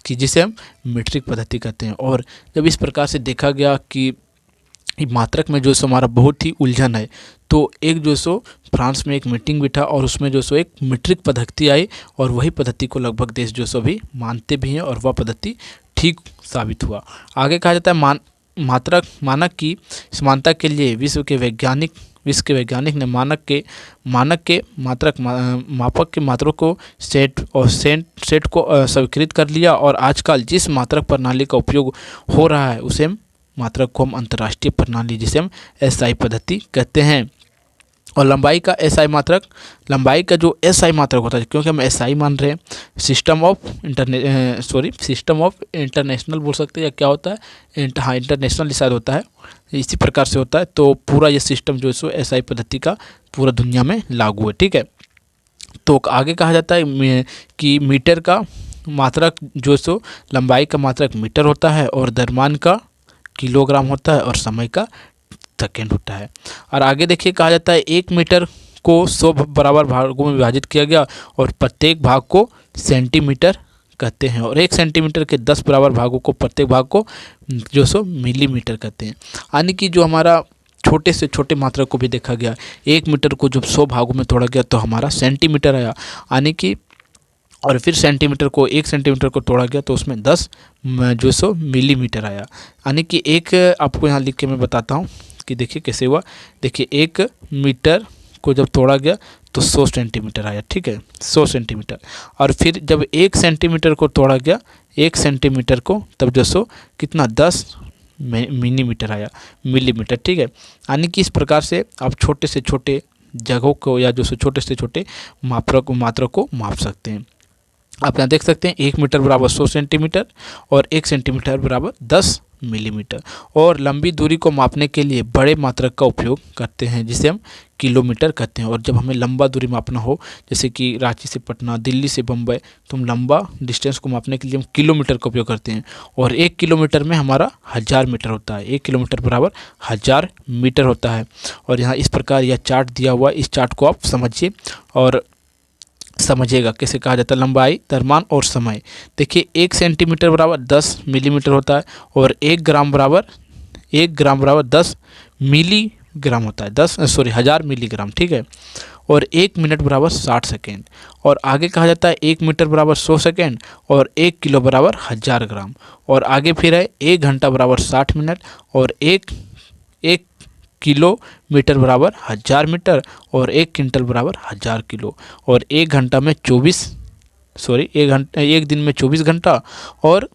की, जिसे हम मीट्रिक पद्धति कहते हैं। और जब इस प्रकार से देखा गया कि मात्रक में हमारा बहुत ही उलझन है, तो एक फ्रांस में एक मीटिंग बिठा और उसमें एक मीट्रिक पद्धति आई और वही पद्धति को लगभग देश भी मानते भी हैं और वह पद्धति ठीक साबित हुआ। आगे कहा जाता है मानक की समानता के लिए विश्व के वैज्ञानिक ने मापक के मात्रों को सेट को स्वीकृत कर लिया। और आजकल जिस मात्रक प्रणाली का उपयोग हो रहा है उसे मात्रक को हम अंतर्राष्ट्रीय प्रणाली, जिसे हम एसआई पद्धति कहते हैं। और लंबाई का एसआई मात्रक होता है, क्योंकि हम एसआई मान रहे हैं, सिस्टम ऑफ इंटरनेशनल बोल सकते हैं, या क्या होता है, इंटरनेशनल शायद होता है, इसी प्रकार से होता है। तो पूरा ये सिस्टम एसआई पद्धति का पूरा दुनिया में लागू है, ठीक है। तो आगे कहा जाता है कि मीटर का मात्रक लंबाई का मात्रक मीटर होता है और द्रव्यमान का किलोग्राम होता है और समय का सेकेंड होता है। और आगे देखिए कहा जाता है 1 मीटर को 100 बराबर भागों में विभाजित किया गया और प्रत्येक भाग को सेंटीमीटर कहते हैं और 1 सेंटीमीटर के 10 बराबर भागों को प्रत्येक भाग को जो सो मिलीमीटर कहते हैं। यानी कि जो हमारा छोटे से छोटे मात्रा को भी देखा गया, 1 मीटर को जब 100 भागों में तोड़ा गया तो हमारा सेंटीमीटर आया, यानी कि और फिर सेंटीमीटर को 1 सेंटीमीटर को तोड़ा गया तो उसमें 10 जो सो मिलीमीटर आया। यानी कि एक आपको यहाँ लिख के मैं बताता हूँ कि देखिए कैसे हुआ। देखिए 1 मीटर को जब तोड़ा गया तो 100 सेंटीमीटर आया, ठीक है, 100 सेंटीमीटर। और फिर जब 1 सेंटीमीटर को तोड़ा गया, 1 सेंटीमीटर को, तब जो सो कितना 10 मिलीमीटर आया, मिलीमीटर, ठीक है। यानी कि इस प्रकार से आप छोटे से छोटे जगहों को या जो सो छोटे से छोटे मात्रा को माप सकते हैं। आप यहाँ देख सकते हैं 1 मीटर बराबर 100 सेंटीमीटर और 1 सेंटीमीटर बराबर 10 मिलीमीटर। और लंबी दूरी को मापने के लिए बड़े मात्रक का उपयोग करते हैं जिसे हम किलोमीटर कहते हैं। और जब हमें लंबा दूरी मापना हो, जैसे कि रांची से पटना, दिल्ली से बम्बई, तो हम लंबा डिस्टेंस को मापने के लिए हम किलोमीटर का उपयोग करते हैं। और 1 किलोमीटर में हमारा 1000 मीटर होता है, 1 किलोमीटर बराबर 1000 मीटर होता है। और यहाँ इस प्रकार यह चार्ट दिया हुआ है, इस चार्ट को आप समझिए और समझिएगा कैसे कहा जाता है लंबाई, द्रव्यमान और समय। देखिए 1 सेंटीमीटर बराबर 10 मिलीमीटर होता है और 1 ग्राम बराबर 10 मिलीग्राम होता है, 1000 मिलीग्राम, ठीक है। और 1 मिनट बराबर 60 सेकेंड। और आगे कहा जाता है 1 मीटर बराबर 100 सेकेंड और 1 किलो बराबर 1000 ग्राम। और आगे फिर है 1 घंटा बराबर 60 मिनट और 1 किलोमीटर बराबर 1000 मीटर और 1 क्विंटल बराबर 1000 किलो। और 1 दिन में 24 घंटा और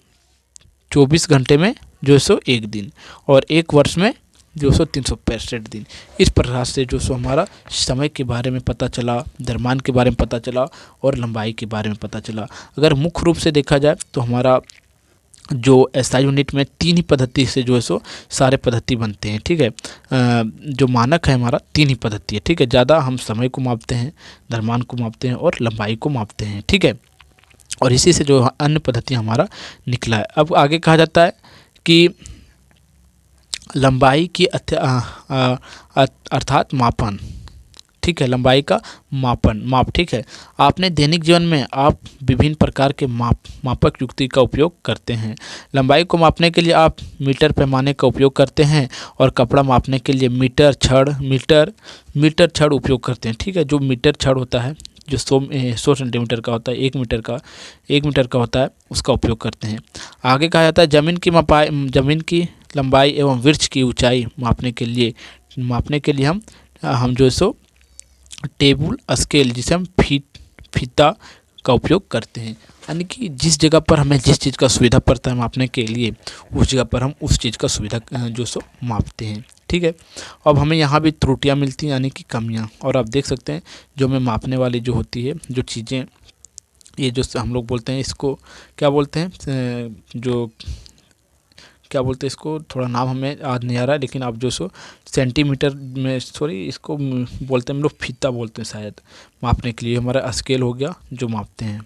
24 घंटे में जो सो 1 दिन और 1 वर्ष में जो सो 365 दिन। इस प्रकार से जो सो हमारा समय के बारे में पता चला, द्रव्यमान के बारे में पता चला और लंबाई के बारे में पता चला। अगर मुख्य रूप से देखा जाए तो हमारा जो एसआई यूनिट में 3 ही पद्धति से जो है सो सारे पद्धति बनते हैं, ठीक है। जो मानक है हमारा 3 ही पद्धति है, ठीक है। ज़्यादा हम समय को मापते हैं, द्रव्यमान को मापते हैं और लंबाई को मापते हैं, ठीक है। और इसी से जो अन्य पद्धति हमारा निकला है। अब आगे कहा जाता है कि लंबाई की अर्थात मापन, ठीक है, लंबाई का माप, ठीक है। आपने दैनिक जीवन में आप विभिन्न प्रकार के मापक युक्ति का उपयोग करते हैं। लंबाई को मापने के लिए आप मीटर पैमाने का उपयोग करते हैं और कपड़ा मापने के लिए मीटर छड़ उपयोग करते हैं, ठीक है। जो मीटर छड़ होता है जो 100 सेंटीमीटर का होता है, 1 मीटर का होता है, उसका उपयोग करते हैं। आगे कहा जाता है जमीन की लंबाई एवं वृक्ष की ऊंचाई मापने के लिए हम जो सो टेबल स्केल, जिसे हम फीता का उपयोग करते हैं। यानी कि जिस जगह पर हमें जिस चीज़ का सुविधा पड़ता है मापने के लिए, उस जगह पर हम उस चीज़ का सुविधा जो सो मापते हैं, ठीक है। अब हमें यहाँ भी त्रुटियाँ मिलती हैं, यानी कि कमियाँ। और आप देख सकते हैं जो हमें मापने वाली जो होती है जो चीज़ें, ये जो हम लोग बोलते हैं इसको क्या बोलते हैं, इसको थोड़ा नाम हमें याद नहीं आ रहा है, लेकिन आप जो सो सेंटीमीटर में, इसको बोलते हैं हम लोग फीता बोलते हैं शायद, मापने के लिए हमारा स्केल हो गया जो मापते हैं।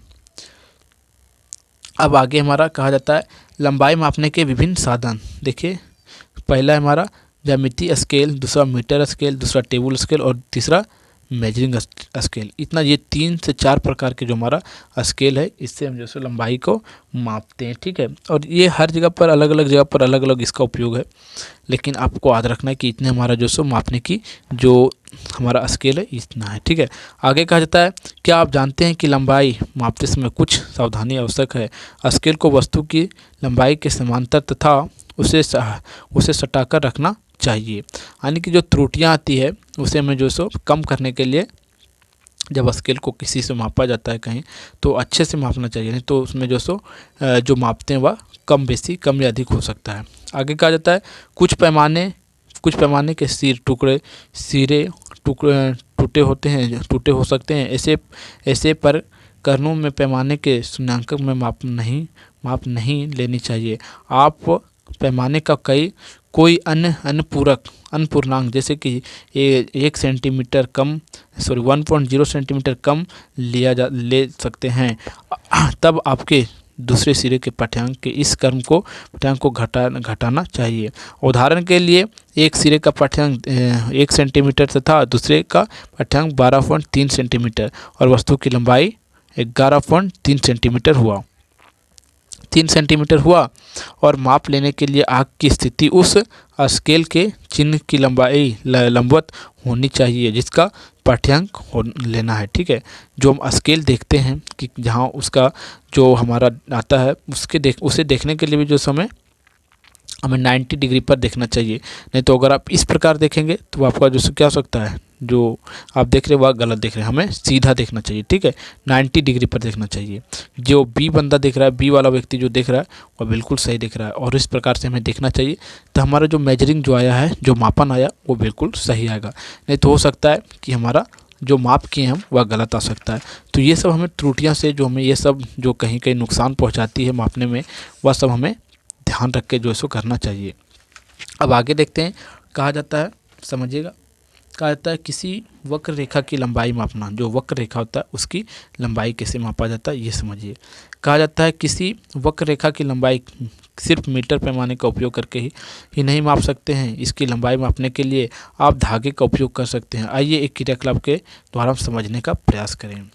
अब आगे हमारा कहा जाता है लंबाई मापने के विभिन्न साधन। देखिए पहला है हमारा ज्यामितीय स्केल, दूसरा मीटर स्केल, दूसरा टेबल स्केल और तीसरा मेजरिंग स्केल। इतना ये 3 से 4 प्रकार के जो हमारा स्केल है, इससे हम जैसे लंबाई को मापते हैं, ठीक है। और ये हर जगह पर अलग अलग इसका उपयोग है, लेकिन आपको याद रखना है कि इतने हमारा जो सो मापने की जो हमारा स्केल है इतना है, ठीक है। आगे कहा जाता है क्या आप जानते हैं कि लंबाई मापते समय कुछ सावधानी आवश्यक है। स्केल को वस्तु की लंबाई के समांतर तथा उसे सटाकर रखना चाहिए। यानी कि जो त्रुटियां आती है उसे हमें जो सो कम करने के लिए जब स्केल को किसी से मापा जाता है कहीं, तो अच्छे से मापना चाहिए, नहीं तो उसमें जो सो जो मापते हैं वह कम या अधिक हो सकता है। आगे कहा जाता है कुछ पैमाने के सिरे टूटे हो सकते हैं। ऐसे प्रकरणों में पैमाने के शून्यांकन में माप नहीं लेनी चाहिए। आप पैमाने का कोई अन्य पूर्णांक जैसे कि 1 सेंटीमीटर कम 1.0 सेंटीमीटर कम ले सकते हैं, तब आपके दूसरे सिरे के पाठ्यांक के इस पाठ्यांक को घटाना चाहिए। उदाहरण के लिए एक सिरे का पाठ्यांक 1 सेंटीमीटर तथा दूसरे का पाठ्यांक 12.3 सेंटीमीटर और वस्तु की लंबाई 11.3 सेंटीमीटर हुआ। 3 सेंटीमीटर हुआ और माप लेने के लिए आग की स्थिति उस स्केल के चिन्ह की लंबाई लंबवत होनी चाहिए जिसका पाठ्यांक लेना है। ठीक है, जो हम स्केल देखते हैं कि जहाँ उसका जो हमारा आता है उसे देखने के लिए भी जो समय हमें 90 डिग्री पर देखना चाहिए। नहीं तो अगर आप इस प्रकार देखेंगे तो आपका जो क्या हो सकता है, जो आप देख रहे हो वह गलत देख रहे हैं। हमें सीधा देखना चाहिए। ठीक है, 90 डिग्री पर देखना चाहिए। जो बी बंदा देख रहा है, बी वाला व्यक्ति जो देख रहा है वह बिल्कुल सही देख रहा है और इस प्रकार से हमें देखना चाहिए। तो हमारा जो मेजरिंग जो आया है, जो मापन आया वो बिल्कुल सही आएगा। नहीं तो हो सकता है कि हमारा जो माप किए हम वह गलत आ सकता है। तो ये सब हमें त्रुटियाँ से जो हमें ये सब जो कहीं कहीं नुकसान पहुँचाती है मापने में, वह सब हमें ध्यान रख के जो इसको करना चाहिए। अब आगे देखते हैं। कहा जाता है, समझिएगा, कहा जाता है किसी वक्र रेखा की लंबाई मापना। जो वक्र रेखा होता है उसकी लंबाई कैसे मापा जाता है ये समझिए। कहा जाता है किसी वक्र रेखा की लंबाई सिर्फ मीटर पैमाने का उपयोग करके ही नहीं माप सकते हैं। इसकी लंबाई मापने के लिए आप धागे का उपयोग कर सकते हैं। आइए एक क्रियाकलाप के द्वारा हम समझने का प्रयास करें।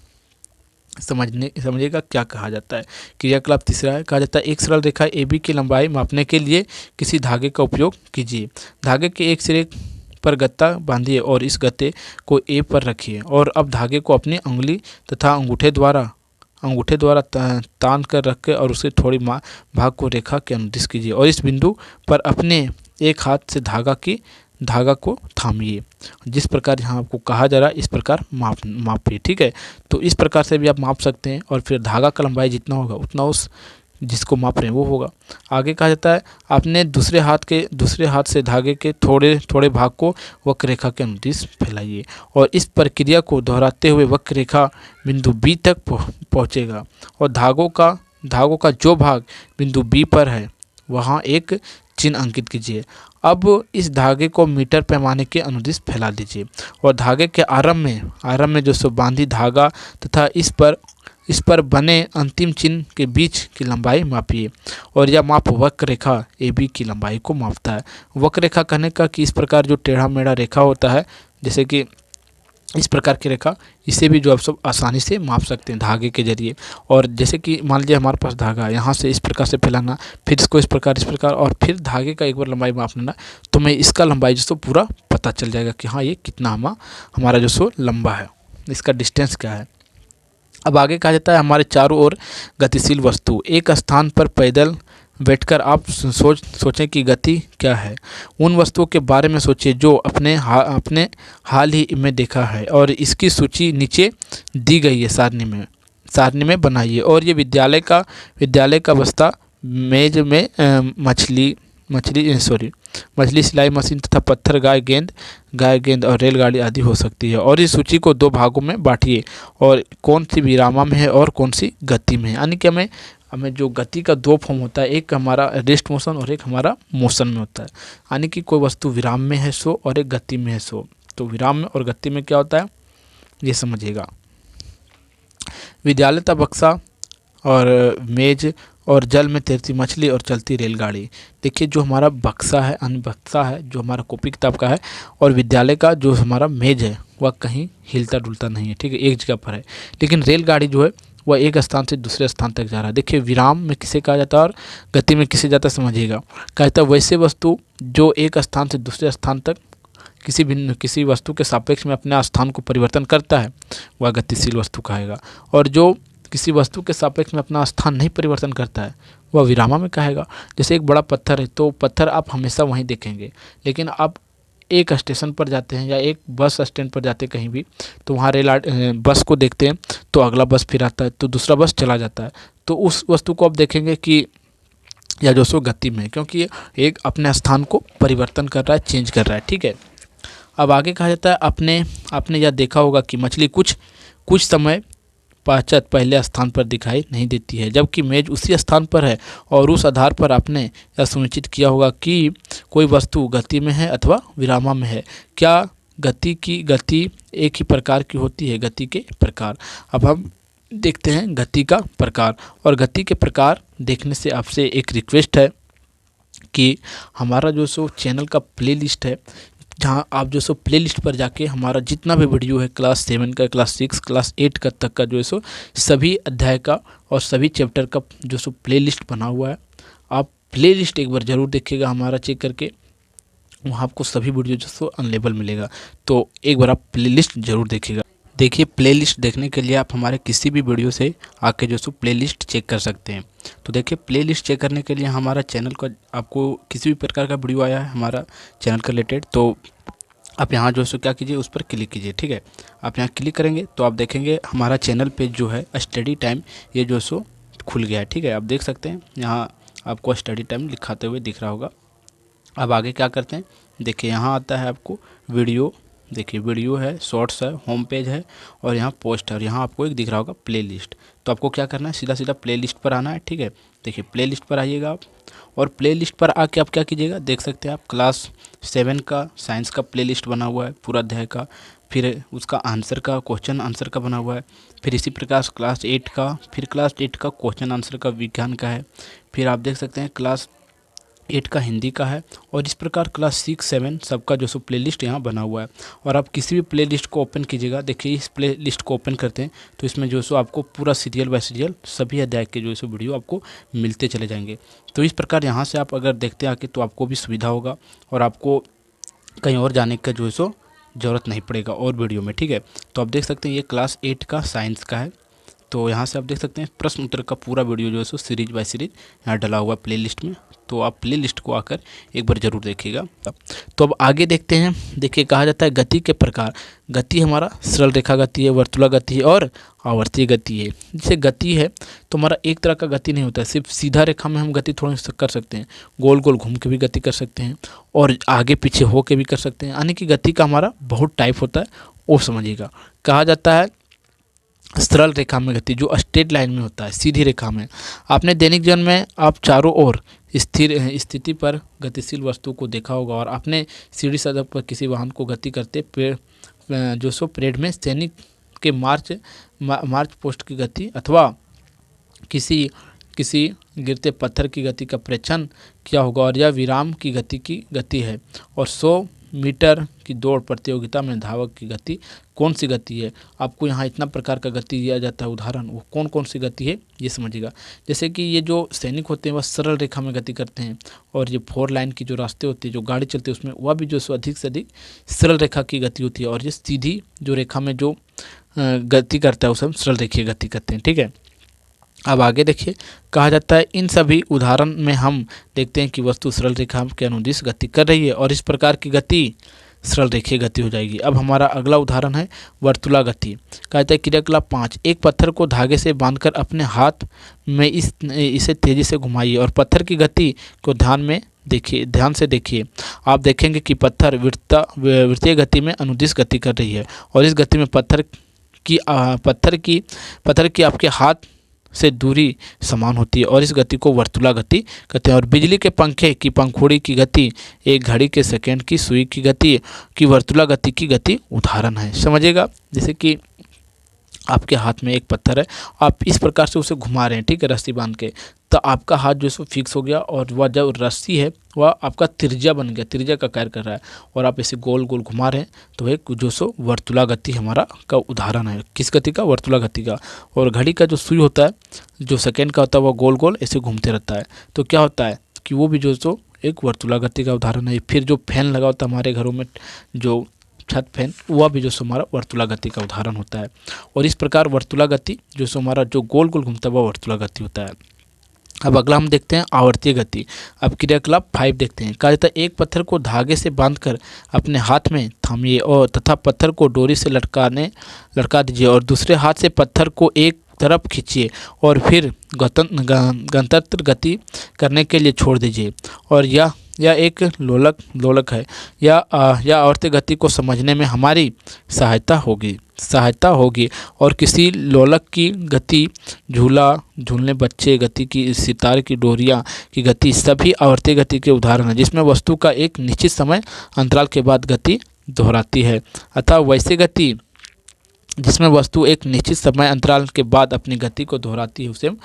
समझिएगा क्या कहा जाता है। क्रियाकलाप तीसरा है। कहा जाता है एक सरल रेखा AB की लंबाई मापने के लिए किसी धागे का उपयोग कीजिए। धागे के एक सिरे पर गत्ता बांधिए और इस गत्ते को A पर रखिए और अब धागे को अपनी उंगली तथा अंगूठे द्वारा तान कर रखें और उसे थोड़ी भाग को रेखा के अनुदिश कीजिए और इस बिंदु पर अपने एक हाथ से धागा को थामिए। जिस प्रकार यहाँ आपको कहा जा रहा है इस प्रकार मापिए। ठीक है, तो इस प्रकार से भी आप माप सकते हैं और फिर धागा का लंबाई जितना होगा उतना उस जिसको माप रहे हैं वो होगा। आगे कहा जाता है आपने दूसरे हाथ से धागे के थोड़े थोड़े भाग को वक्र रेखा के अनुदिश फैलाइए और इस प्रक्रिया को दोहराते हुए वक्र रेखा बिंदु B तक पहुँचेगा और धागों का जो भाग बिंदु B पर है वहाँ एक चिन्ह अंकित कीजिए। अब इस धागे को मीटर पैमाने के अनुदिश फैला दीजिए और धागे के आरंभ में जो बांधी धागा तथा इस पर बने अंतिम चिन्ह के बीच की लंबाई मापिए और यह माप वक्र रेखा AB की लंबाई को मापता है। वक्र रेखा कहने का कि इस प्रकार जो टेढ़ा मेढ़ा रेखा होता है, जैसे कि इस प्रकार की रेखा, इसे भी जो आप सब आसानी से माप सकते हैं धागे के जरिए। और जैसे कि मान लीजिए हमारे पास धागा है, यहाँ से इस प्रकार से फैलाना, फिर इसको इस प्रकार और फिर धागे का एक बार लंबाई माप लेना, तो हमें इसका लंबाई जो पूरा पता चल जाएगा कि हाँ ये कितना हमारा जो लंबा है, इसका डिस्टेंस क्या है। अब आगे कहा जाता है हमारे चारों ओर गतिशील वस्तु। एक स्थान पर पैदल बैठकर आप सोचें कि गति क्या है। उन वस्तुओं के बारे में सोचिए जो अपने हाल ही में देखा है और इसकी सूची नीचे दी गई है सारणी में बनाइए। और ये विद्यालय का बस्ता, मेज में मछली सिलाई मशीन तथा पत्थर, गाय गेंद और रेलगाड़ी आदि हो सकती है। और इस सूची को 2 भागों में बांटिए और कौन सी विरामा में है और कौन सी गति में है। यानी कि हमें जो गति का 2 फॉर्म होता है, एक हमारा रेस्ट मोशन और एक हमारा मोशन में होता है। यानी कि कोई वस्तु विराम में है सो और एक गति में है सो। तो विराम में और गति में क्या होता है ये समझिएगा। विद्यालय का बक्सा और मेज और जल में तैरती मछली और चलती रेलगाड़ी। देखिए जो हमारा बक्सा है जो हमारा कॉपी किताब का है, और विद्यालय का जो हमारा मेज है वह कहीं हिलता डुलता नहीं है, ठीक है, एक जगह पर है। लेकिन रेलगाड़ी जो है वह एक स्थान से दूसरे स्थान तक जा रहा है। देखिए विराम में किसे कहा जाता है और गति में किसे जाता है समझिएगा। कहता है वैसे वस्तु जो एक स्थान से दूसरे स्थान तक किसी वस्तु के सापेक्ष में अपने स्थान को परिवर्तन करता है वह गतिशील वस्तु कहेगा, और जो किसी वस्तु के सापेक्ष में अपना स्थान नहीं परिवर्तन करता है वह विरामा में कहेगा। जैसे एक बड़ा पत्थर है तो पत्थर आप हमेशा वहीं देखेंगे, लेकिन आप एक स्टेशन पर जाते हैं या एक बस स्टैंड पर जाते हैं कहीं भी, तो वहाँ बस को देखते हैं तो अगला बस फिर आता है तो दूसरा बस चला जाता है, तो उस वस्तु को आप देखेंगे कि या जो सो गति में है, क्योंकि एक अपने स्थान को परिवर्तन कर रहा है, चेंज कर रहा है। ठीक है, अब आगे कहा जाता है आपने यह देखा होगा कि मछली कुछ समय पश्चात पहले स्थान पर दिखाई नहीं देती है, जबकि मेज उसी स्थान पर है, और उस आधार पर आपने यह सुनिश्चित किया होगा कि कोई वस्तु गति में है अथवा विरामा में है। क्या गति एक ही प्रकार की होती है? गति के प्रकार। अब हम देखते हैं गति का प्रकार, और गति के प्रकार देखने से आपसे एक रिक्वेस्ट है कि हमारा जो सो चैनल का प्लेलिस्ट है, जहाँ आप जो सो प्ले लिस्ट पर जाके हमारा जितना भी वीडियो है क्लास 7 का, क्लास 6, क्लास 8 का तक का जो है सो सभी अध्याय का और सभी चैप्टर का जो सो प्ले लिस्ट बना हुआ है। आप प्ले लिस्ट एक बार ज़रूर देखिएगा हमारा चेक करके, वहाँ आपको सभी वीडियो जो सो अनलेबल मिलेगा। तो एक बार आप प्ले लिस्ट ज़रूर देखिएगा। देखिए, प्ले लिस्ट देखने के लिए आप हमारे किसी भी वीडियो से आके जो सो प्ले लिस्ट चेक कर सकते हैं। तो देखिए, प्ले लिस्ट चेक करने के लिए हमारा चैनल का आपको किसी भी प्रकार का वीडियो आया है हमारा चैनल का रिलेटेड, तो आप यहाँ जो सो क्या कीजिए, उस पर क्लिक कीजिए। ठीक है, आप यहाँ क्लिक करेंगे तो आप देखेंगे हमारा चैनल पे जो है स्टडी टाइम ये जो सो खुल गया है। ठीक है, आप देख सकते हैं यहाँ आपको स्टडी टाइम लिखाते हुए दिख रहा होगा। अब आगे क्या करते हैं, देखिए यहाँ आता है आपको वीडियो। देखिए, वीडियो है, शॉर्ट्स है, होम पेज है और यहाँ पोस्ट है और यहाँ आपको एक दिख रहा होगा प्ले लिस्ट। तो आपको क्या करना है, सीधा सीधा प्ले लिस्ट पर आना है। ठीक है, देखिए प्ले लिस्ट पर आइएगा आप और प्ले लिस्ट पर आके आप क्या कीजिएगा, देख सकते हैं आप क्लास 7 का साइंस का प्ले लिस्ट बना हुआ है पूरा अध्याय का, फिर उसका आंसर का, क्वेश्चन आंसर का बना हुआ है। फिर इसी प्रकार क्लास 8 का, फिर क्लास 8 का क्वेश्चन आंसर का विज्ञान का है। फिर आप देख सकते हैं क्लास 8 का हिंदी का है और इस प्रकार क्लास 6, 7 सबका जो सो प्ले लिस्ट यहाँ बना हुआ है। और आप किसी भी प्ले लिस्ट को ओपन कीजिएगा, देखिए इस प्ले लिस्ट को ओपन करते हैं तो इसमें जो सो आपको पूरा सीरियल बाय सीरियल सभी अध्याय के जो सो वीडियो आपको मिलते चले जाएंगे। तो इस प्रकार यहाँ से आप अगर देखते हैं आके तो आपको भी सुविधा होगा और आपको कहीं और जाने का जो है सो ज़रूरत नहीं पड़ेगा और वीडियो में। ठीक है, तो आप देख सकते हैं ये क्लास 8 का साइंस का है। तो यहाँ से आप देख सकते हैं प्रश्न उत्तर का पूरा वीडियो जो है सो सीरीज बाय सीरीज यहाँ डला हुआ है प्ले लिस्ट में। तो आप प्ले लिस्ट को आकर एक बार ज़रूर देखिएगा। तो अब आगे देखते हैं। देखिए, कहा जाता है गति के प्रकार। गति हमारा सरल रेखा गति है, वर्तुला गति है और आवर्तीय गति है। जैसे गति है तो हमारा एक तरह का गति नहीं होता है, सिर्फ सीधा रेखा में हम गति थोड़ा सा कर सकते हैं, गोल गोल घूम के भी गति कर सकते हैं और आगे पीछे हो के भी कर सकते हैं। यानी कि गति का हमारा बहुत टाइप होता है, वो समझिएगा। कहा जाता है सरल रेखा में गति, जो स्ट्रेट लाइन में होता है, सीधी रेखा में। आपने दैनिक जीवन में आप चारों ओर स्थिर स्थिति पर गतिशील वस्तु को देखा होगा और आपने सीढ़ी सड़क पर किसी वाहन को गति करते जो सो परेड में सैनिक के मार्च पोस्ट की गति अथवा किसी गिरते पत्थर की गति का प्रेक्षण किया होगा और यह विराम की गति है। और 100 मीटर की दौड़ प्रतियोगिता में धावक की गति कौन सी गति है। आपको यहाँ इतना प्रकार का गति दिया जाता है उदाहरण, वो कौन कौन सी गति है ये समझिएगा। जैसे कि ये जो सैनिक होते हैं वह सरल रेखा में गति करते हैं और ये 4 लाइन की जो रास्ते होते हैं, जो गाड़ी चलती है उसमें, वह भी जो सो अधिक से अधिक सरल रेखा की गति होती है। और ये सीधी जो रेखा में जो गति करता है उसे हम सरल रेखीय गति कहते हैं। ठीक है, अब आगे देखिए, कहा जाता है इन सभी उदाहरण में हम देखते हैं कि वस्तु सरल रेखा के अनुदिश गति कर रही है और इस प्रकार की गति सरल रेखीय गति हो जाएगी। अब हमारा अगला उदाहरण है वर्तुला गति। कहता है क्रियाकलाप 5, एक पत्थर को धागे से बांधकर अपने हाथ में इसे तेजी से घुमाइए और पत्थर की गति को ध्यान से देखिए। आप देखेंगे कि पत्थर वृत्तीय गति में अनुदिश गति कर रही है और इस गति में पत्थर की आपके हाथ से दूरी समान होती है और इस गति को वर्तुला गति कहते हैं। और बिजली के पंखे की पंखुड़ी की गति एक घड़ी के सेकंड की सुई की गति की वर्तुला गति की गति उदाहरण है। समझिएगा, जैसे कि आपके हाथ में एक पत्थर है, आप इस प्रकार से उसे घुमा रहे हैं, ठीक है, रस्सी बांध के, तो आपका हाथ जो है फिक्स हो गया और वह जो रस्सी है वह आपका त्रिज्या बन गया, त्रिज्या का कार्य कर रहा है और आप इसे गोल गोल घुमा रहे हैं, तो एक जो सो वर्तुला गति हमारा का उदाहरण है। किस गति का? वर्तुला गति का। और घड़ी का जो सुई होता है, जो सेकेंड का होता है, वह गोल गोल ऐसे घूमते रहता है, तो क्या होता है कि वो भी जो सो एक वर्तुला गति का उदाहरण है। फिर जो फैन लगा होता है हमारे घरों में, जो छत फैन, वह भी जो सो हमारा वर्तुला गति का उदाहरण होता है। और इस प्रकार वर्तुला गति जो सो हमारा जो गोल गोल घूमता है वह वर्तुला गति होता है। अब अगला हम देखते हैं आवर्तीय गति। अब क्रियाकलाप 5 देखते हैं। कहा जाता है एक पत्थर को धागे से बांधकर अपने हाथ में थामिए और तथा पत्थर को डोरी से लटका दीजिए और दूसरे हाथ से पत्थर को एक तरफ खींचिए और फिर गंतत्र गति करने के लिए छोड़ दीजिए। और यह एक लोलक है। यह आवर्तीय गति को समझने में हमारी सहायता होगी और किसी लोलक की गति, झूलने बच्चे गति की, सितारे की डोरियां की गति, सभी आवर्तीय गति के उदाहरण हैं जिसमें वस्तु का एक निश्चित समय अंतराल के बाद गति दोहराती है। अतः वैसे गति जिसमें वस्तु एक निश्चित समय अंतराल के बाद अपनी गति को दोहराती है उसे हम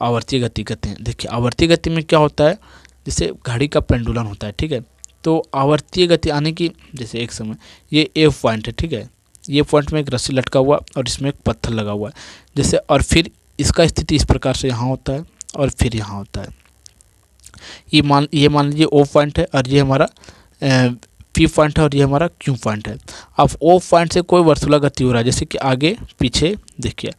आवर्तीय गति कहते हैं। देखिए आवर्तीय गति में क्या होता है, जैसे घड़ी का पेंडुलम होता है, ठीक है, तो आवर्तीय गति आने की, जैसे एक समय ये एफ पॉइंट है, ठीक है, ये पॉइंट में एक रस्सी लटका हुआ और इसमें एक पत्थर लगा हुआ है, जैसे, और फिर इसका स्थिति इस प्रकार से यहाँ होता है और फिर यहाँ होता है। ये मान लीजिए ओ पॉइंट है और ये हमारा पी पॉइंट है और ये हमारा क्यू पॉइंट है। अब ओ पॉइंट से कोई वर्तुला गति हो रहा है, जैसे कि आगे पीछे, देखिए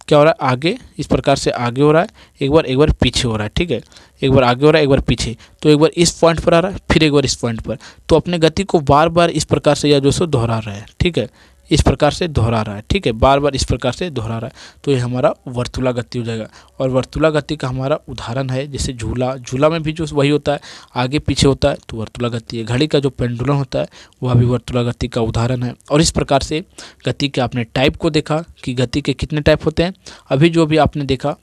क्या हो रहा है, आगे इस प्रकार से आगे हो रहा है, एक बार पीछे हो रहा है, ठीक है, एक बार आगे हो रहा है, एक बार पीछे, तो एक बार इस पॉइंट पर आ रहा है, फिर एक बार इस पॉइंट पर, तो अपने गति को बार बार इस प्रकार से या जो सो दोहरा रहा है, ठीक है, इस प्रकार से दोहरा रहा है, ठीक है, बार बार इस प्रकार से दोहरा रहा है, तो ये हमारा वर्तुला गति हो जाएगा। और वर्तुला गति का हमारा उदाहरण है जैसे झूला, झूला में भी जो वही होता है, आगे पीछे होता है, तो वर्तुला गति है। घड़ी का जो पेंडुलम होता है वह भी वर्तुला गति का उदाहरण है। और इस प्रकार से गति के आपने टाइप को देखा कि गति के कितने टाइप होते हैं। अभी जो भी आपने देखा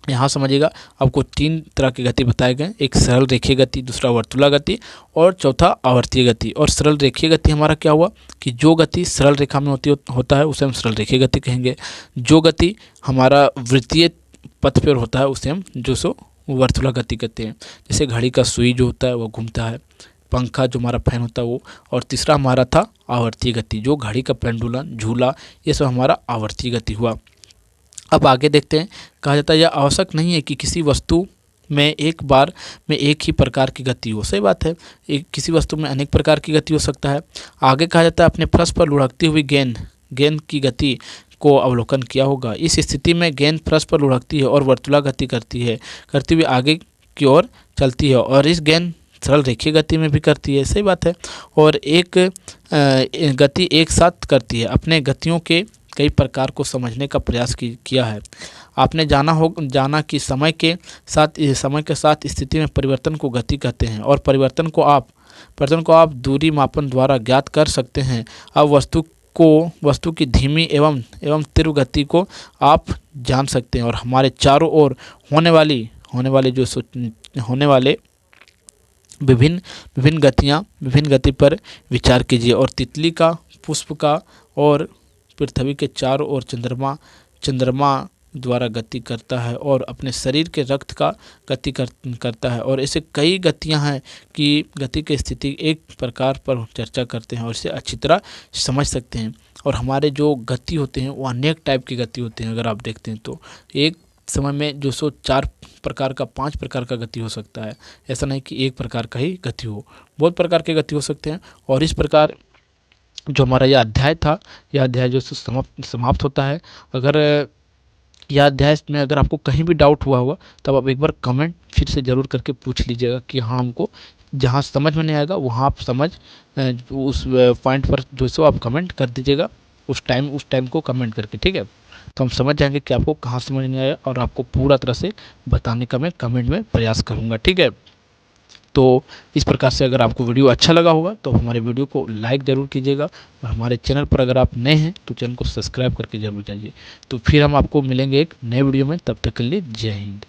यहाँ समझिएगा, आपको 3 तरह की गति बताए गए, एक सरल रेखीय गति, दूसरा वर्तुला गति और चौथा आवर्तीय गति। और सरल रेखीय गति हमारा क्या हुआ कि जो गति सरल रेखा में होता है उसे हम सरल रेखीय गति कहेंगे। जो गति हमारा वृत्तीय पथ पर होता है उसे हम जो सो वर्तुला गति कहते हैं। जैसे घड़ी का सुई जो होता है वो घूमता है, पंखा जो हमारा फैन होता है वो। और तीसरा हमारा था आवर्तीय गति, जो घड़ी का पेंडुलम, झूला, ये सब हमारा आवर्तीय गति हुआ। अब आगे देखते हैं, कहा जाता है यह आवश्यक नहीं है कि किसी वस्तु में एक बार में एक ही प्रकार की गति हो। सही बात है, किसी वस्तु में अनेक प्रकार की गति हो सकता है। आगे कहा जाता है अपने फर्श पर लुढ़कती हुई गेंद की गति को अवलोकन किया होगा। इस स्थिति में गेंद फर्श पर लुढ़कती है और वर्तुला गति करती हुई आगे की ओर चलती है, और इस गेंद सरल रेखीय गति में भी करती है। सही बात है, और एक गति एक साथ करती है। अपने गतियों के कई प्रकार को समझने का प्रयास किया है। आपने जाना कि समय के साथ स्थिति में परिवर्तन को गति कहते हैं, और परिवर्तन को आप दूरी मापन द्वारा ज्ञात कर सकते हैं। अब वस्तु की धीमी एवं तीव्र गति को आप जान सकते हैं, और हमारे चारों ओर होने वाले विभिन्न गति पर विचार कीजिए। और तितली का, पुष्प का और पृथ्वी के चारों ओर चंद्रमा द्वारा गति करता है, और अपने शरीर के रक्त का गति करता है। और ऐसे कई गतियां हैं कि गति की स्थिति एक प्रकार पर चर्चा करते हैं और इसे अच्छी तरह समझ सकते हैं। और हमारे जो गति होते हैं वो अनेक टाइप की गति होते हैं। अगर आप देखते हैं तो एक समय में जो सो 4 प्रकार का, 5 प्रकार का गति हो सकता है। ऐसा नहीं कि एक प्रकार का ही गति हो, बहुत प्रकार के गति हो सकते हैं। और इस प्रकार जो हमारा यह अध्याय था, यह अध्याय जो समाप्त होता है। अगर यह अध्याय में अगर आपको कहीं भी डाउट हुआ होगा तब आप एक बार कमेंट फिर से ज़रूर करके पूछ लीजिएगा कि हाँ, हमको जहाँ समझ में नहीं आएगा वहाँ आप उस पॉइंट पर जो सो आप कमेंट कर दीजिएगा, उस टाइम को कमेंट करके, ठीक है। तो हम समझ जाएंगे कि आपको कहाँ समझ नहीं आया, और आपको पूरा तरह से बताने का मैं कमेंट में प्रयास करूँगा, ठीक है। तो इस प्रकार से अगर आपको वीडियो अच्छा लगा होगा तो हमारे वीडियो को लाइक ज़रूर कीजिएगा, और हमारे चैनल पर अगर आप नए हैं तो चैनल को सब्सक्राइब करके जरूर जाइए। तो फिर हम आपको मिलेंगे एक नए वीडियो में, तब तक के लिए जय हिंद।